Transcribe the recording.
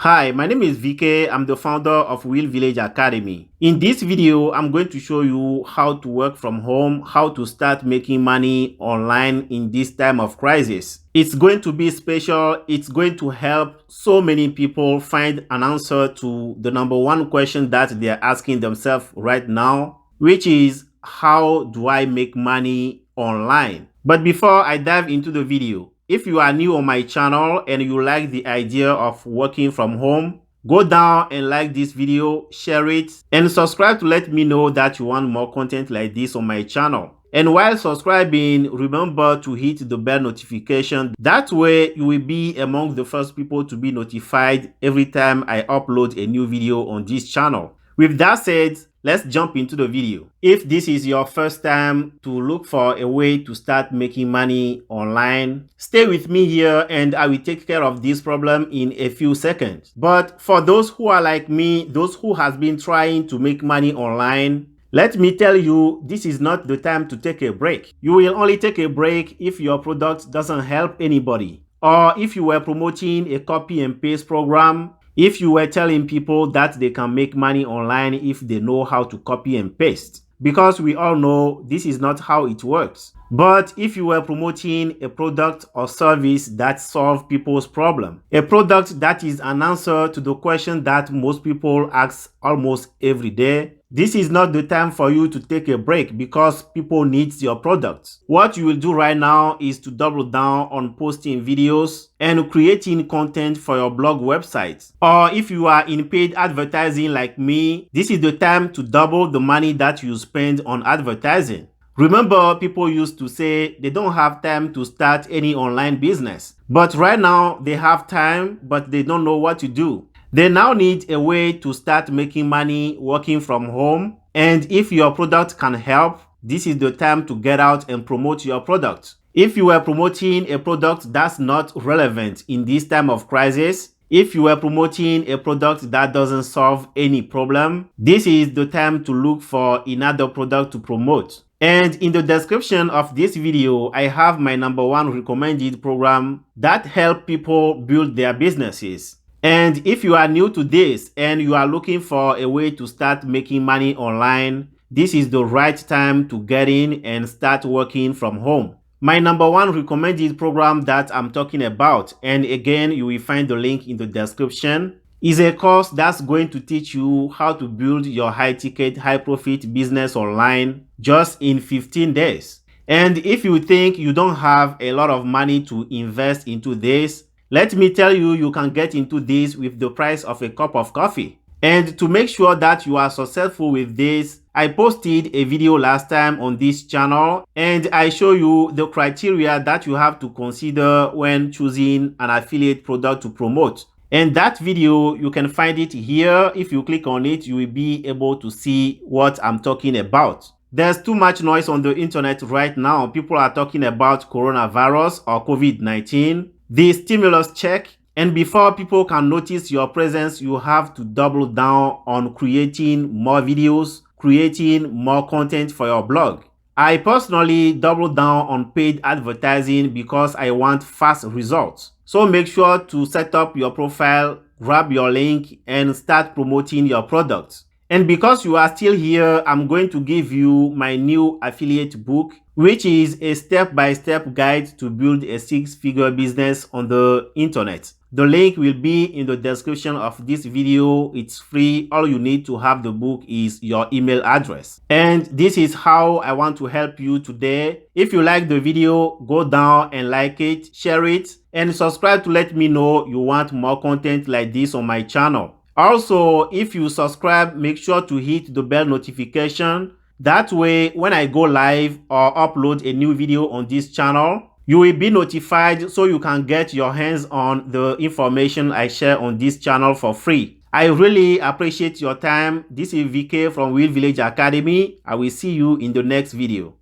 Hi, my name is VK. I'm the founder of Will Village Academy. In this video, I'm going to show you how to work from home, how to start making money online in this time of crisis. It's going to be special. It's going to help so many people find an answer to the number one question that they're asking themselves right now, which is, how do I make money online? But before I dive into the video, if you are new on my channel and you like the idea of working from home, go down and like this video, share it, and subscribe to let me know that you want more content like this on my channel. And while subscribing, remember to hit the bell notification. That way, you will be among the first people to be notified every time I upload a new video on this channel. With that said, let's jump into the video. If this is your first time to look for a way to start making money online, stay with me here and I will take care of this problem in a few seconds. But for those who are like me, those who has been trying to make money online, let me tell you, this is not the time to take a break. You will only take a break if your product doesn't help anybody, or if you were promoting a copy and paste program, if you were telling people that they can make money online if they know how to copy and paste. Because we all know this is not how it works. But if you were promoting a product or service that solves people's problem, a product that is an answer to the question that most people ask almost every day, this is not the time for you to take a break because people need your product. What you will do right now is to double down on posting videos and creating content for your blog website. Or if you are in paid advertising like me, this is the time to double the money that you spend on advertising. Remember, people used to say they don't have time to start any online business. But right now, they have time, but they don't know what to do. They now need a way to start making money working from home. And if your product can help, this is the time to get out and promote your product. If you were promoting a product that's not relevant in this time of crisis, if you were promoting a product that doesn't solve any problem, this is the time to look for another product to promote. And in the description of this video, I have my #1 recommended program that helps people build their businesses. And if you are new to this and you are looking for a way to start making money online, this is the right time to get in and start working from home. My #1 recommended program that I'm talking about, and again, you will find the link in the description, is a course that's going to teach you how to build your high-ticket, high-profit business online just in 15 days. And if you think you don't have a lot of money to invest into this, let me tell you, you can get into this with the price of a cup of coffee. And to make sure that you are successful with this, I posted a video last time on this channel and I show you the criteria that you have to consider when choosing an affiliate product to promote. And that video, you can find it here. If you click on it, you will be able to see what I'm talking about. There's too much noise on the internet right now. People are talking about coronavirus or COVID-19. The stimulus check, and before people can notice your presence, you have to double down on creating more videos, creating more content for your blog. I personally double down on paid advertising because I want fast results. So make sure to set up your profile, grab your link, and start promoting your products. And because you are still here, I'm going to give you my new affiliate book, which is a step-by-step guide to build a 6-figure business on the internet. The link will be in the description of this video. It's free. All you need to have the book is your email address. And this is how I want to help you today. If you like the video, go down and like it, share it, and subscribe to let me know you want more content like this on my channel. Also, if you subscribe, make sure to hit the bell notification. That way, when I go live or upload a new video on this channel, you will be notified so you can get your hands on the information I share on this channel for free. I really appreciate your time. This is VK from Will Village Academy. I will see you in the next video.